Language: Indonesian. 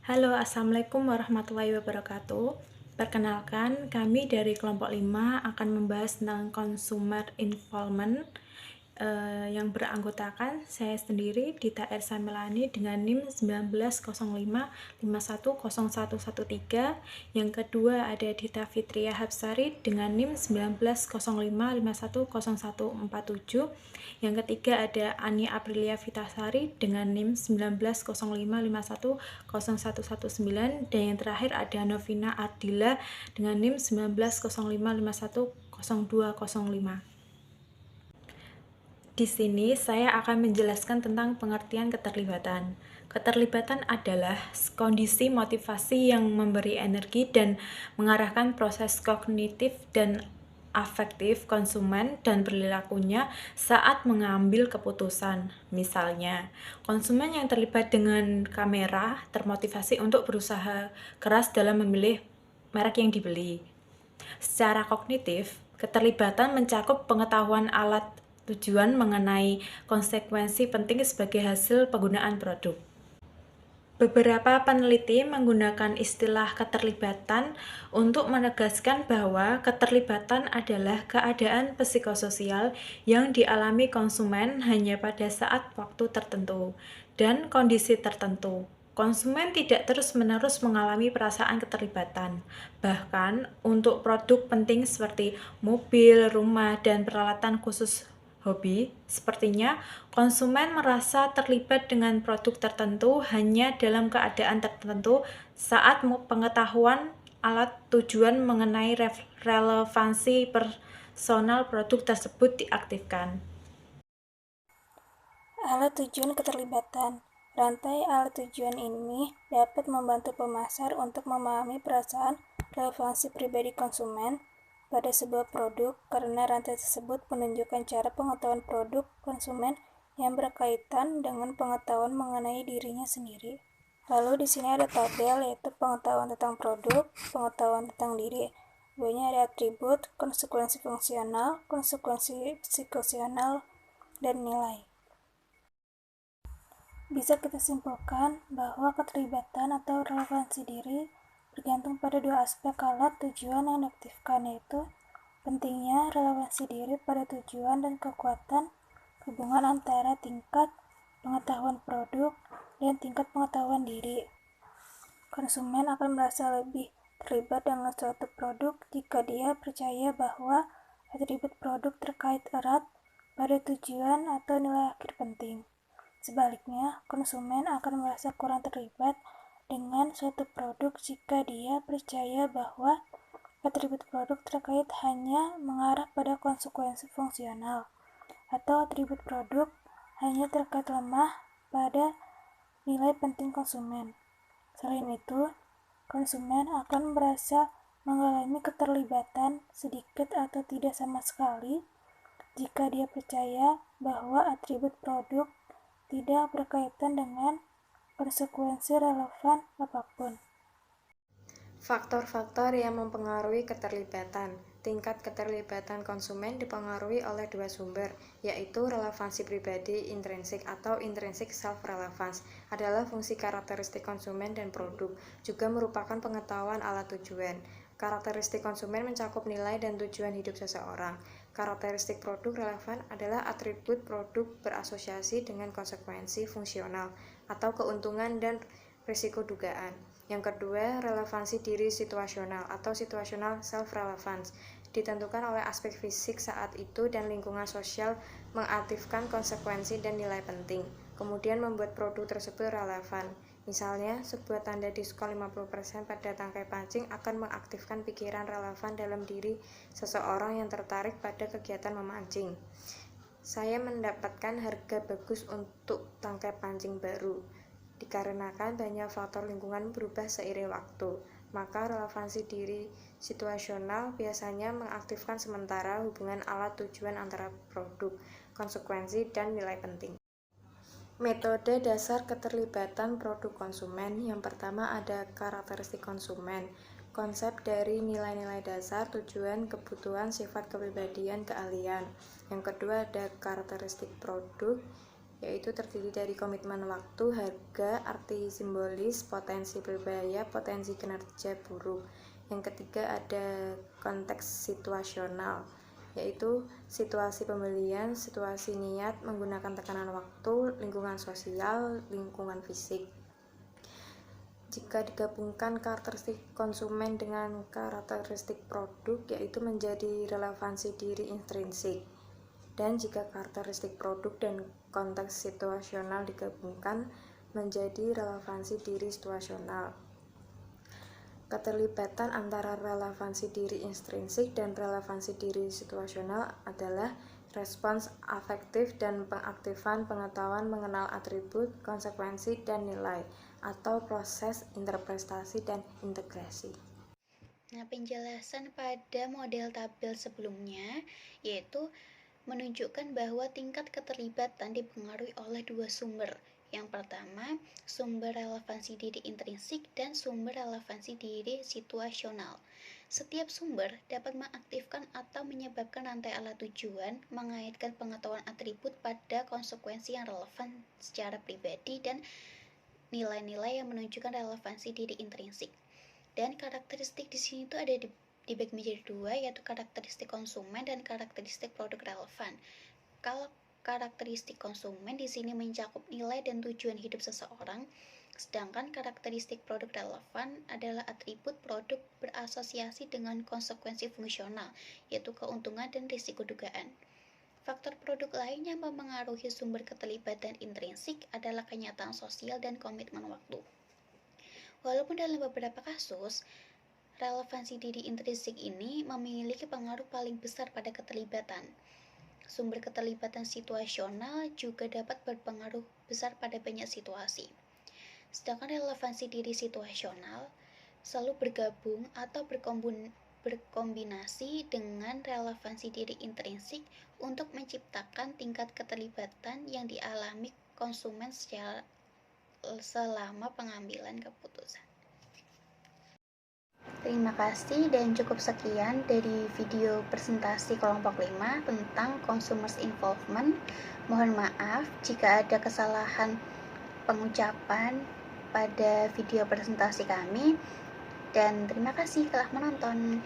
Halo, Assalamualaikum warahmatullahi wabarakatuh. Perkenalkan, kami dari kelompok 5 akan membahas tentang consumer involvement yang beranggotakan saya sendiri, Dita Ersa Melani dengan NIM 1905510113. Yang kedua ada Dita Fitria Hapsari dengan NIM 1905510147. Yang ketiga ada Ani Aprilia Vitasari dengan NIM 1905510119. Dan yang terakhir ada Novina Ardila dengan NIM 1905510205. Di sini saya akan menjelaskan tentang pengertian keterlibatan. Keterlibatan adalah kondisi motivasi yang memberi energi dan mengarahkan proses kognitif dan afektif konsumen dan perilakunya saat mengambil keputusan. Misalnya, konsumen yang terlibat dengan kamera termotivasi untuk berusaha keras dalam memilih merek yang dibeli. Secara kognitif, keterlibatan mencakup pengetahuan alat tujuan mengenai konsekuensi penting sebagai hasil penggunaan produk. Beberapa peneliti menggunakan istilah keterlibatan untuk menegaskan bahwa keterlibatan adalah keadaan psikososial yang dialami konsumen hanya pada saat waktu tertentu dan kondisi tertentu. Konsumen tidak terus-menerus mengalami perasaan keterlibatan. Bahkan, untuk produk penting seperti mobil, rumah, dan peralatan khusus hobi, sepertinya konsumen merasa terlibat dengan produk tertentu hanya dalam keadaan tertentu saat pengetahuan alat tujuan mengenai relevansi personal produk tersebut diaktifkan. Alat tujuan keterlibatan. Rantai alat tujuan ini dapat membantu pemasar untuk memahami perasaan relevansi pribadi konsumen pada sebuah produk karena rantai tersebut menunjukkan cara pengetahuan produk konsumen yang berkaitan dengan pengetahuan mengenai dirinya sendiri. Lalu di sini ada tabel yaitu pengetahuan tentang produk, pengetahuan tentang diri. Kemudian ada atribut, konsekuensi fungsional, konsekuensi psikosional, dan nilai. Bisa kita simpulkan bahwa keterlibatan atau relevansi diri bergantung pada dua aspek alat tujuan yang diaktifkan, yaitu pentingnya relevansi diri pada tujuan dan kekuatan hubungan antara tingkat pengetahuan produk dan tingkat pengetahuan diri. Konsumen akan merasa lebih terlibat dengan suatu produk jika dia percaya bahwa atribut produk terkait erat pada tujuan atau nilai akhir penting. Sebaliknya, konsumen akan merasa kurang terlibat dengan suatu produk jika dia percaya bahwa atribut produk terkait hanya mengarah pada konsekuensi fungsional, atau atribut produk hanya terkait lemah pada nilai penting konsumen. Selain itu, konsumen akan merasa mengalami keterlibatan sedikit atau tidak sama sekali jika dia percaya bahwa atribut produk tidak berkaitan dengan konsekuensi relevan apapun. Faktor-faktor yang mempengaruhi keterlibatan. Tingkat keterlibatan konsumen dipengaruhi oleh dua sumber, yaitu relevansi pribadi intrinsik atau intrinsic self-relevance adalah fungsi karakteristik konsumen dan produk, juga merupakan pengetahuan alat tujuan. Karakteristik konsumen mencakup nilai dan tujuan hidup seseorang. Karakteristik produk relevan adalah atribut produk berasosiasi dengan konsekuensi fungsional atau keuntungan dan risiko dugaan. Yang kedua, relevansi diri situasional atau situational self-relevance ditentukan oleh aspek fisik saat itu dan lingkungan sosial mengaktifkan konsekuensi dan nilai penting, kemudian membuat produk tersebut relevan. Misalnya, sebuah tanda diskon 50% pada tangkai pancing akan mengaktifkan pikiran relevan dalam diri seseorang yang tertarik pada kegiatan memancing. Saya mendapatkan harga bagus untuk tangkai pancing baru. Dikarenakan banyak faktor lingkungan berubah seiring waktu, maka relevansi diri situasional biasanya mengaktifkan sementara hubungan alat tujuan antara produk, konsekuensi, dan nilai penting. Metode dasar keterlibatan produk konsumen. Yang pertama ada karakteristik konsumen. Konsep dari nilai-nilai dasar, tujuan, kebutuhan, sifat kepribadian, keahlian. Yang kedua ada karakteristik produk. yaitu terdiri dari komitmen waktu, harga, arti simbolis, potensi berbahaya, potensi kinerja buruk. Yang ketiga ada konteks situasional, yaitu situasi pembelian, situasi niat, menggunakan tekanan waktu, lingkungan sosial, lingkungan fisik. Jika digabungkan karakteristik konsumen dengan karakteristik produk, yaitu menjadi relevansi diri intrinsik. Dan jika karakteristik produk dan konteks situasional digabungkan menjadi relevansi diri situasional. Keterlibatan antara relevansi diri intrinsik dan relevansi diri situasional adalah respons afektif dan pengaktifan pengetahuan mengenal atribut, konsekuensi, dan nilai, atau proses interpretasi dan integrasi. Nah, penjelasan pada model tabel sebelumnya yaitu menunjukkan bahwa tingkat keterlibatan dipengaruhi oleh dua sumber. Yang pertama, sumber relevansi diri intrinsik dan sumber relevansi diri situasional. Setiap sumber dapat mengaktifkan atau menyebabkan rantai alat tujuan, mengaitkan pengetahuan atribut pada konsekuensi yang relevan secara pribadi dan nilai-nilai yang menunjukkan relevansi diri intrinsik. Dan karakteristik di sini tuh ada dibagi menjadi dua, yaitu karakteristik konsumen dan karakteristik produk relevan. Kalau karakteristik konsumen di sini mencakup nilai dan tujuan hidup seseorang, sedangkan karakteristik produk relevan adalah atribut produk berasosiasi dengan konsekuensi fungsional, yaitu keuntungan dan risiko dugaan. Faktor produk lain yang mempengaruhi sumber keterlibatan intrinsik adalah kenyataan sosial dan komitmen waktu. Walaupun dalam beberapa kasus, relevansi diri intrinsik ini memiliki pengaruh paling besar pada keterlibatan. Sumber keterlibatan situasional juga dapat berpengaruh besar pada banyak situasi. Sedangkan relevansi diri situasional selalu bergabung atau berkombinasi dengan relevansi diri intrinsik untuk menciptakan tingkat keterlibatan yang dialami konsumen selama pengambilan keputusan. Terima kasih dan cukup sekian dari video presentasi kelompok 5 tentang consumers involvement. Mohon maaf jika ada kesalahan pengucapan pada video presentasi kami, dan terima kasih telah menonton.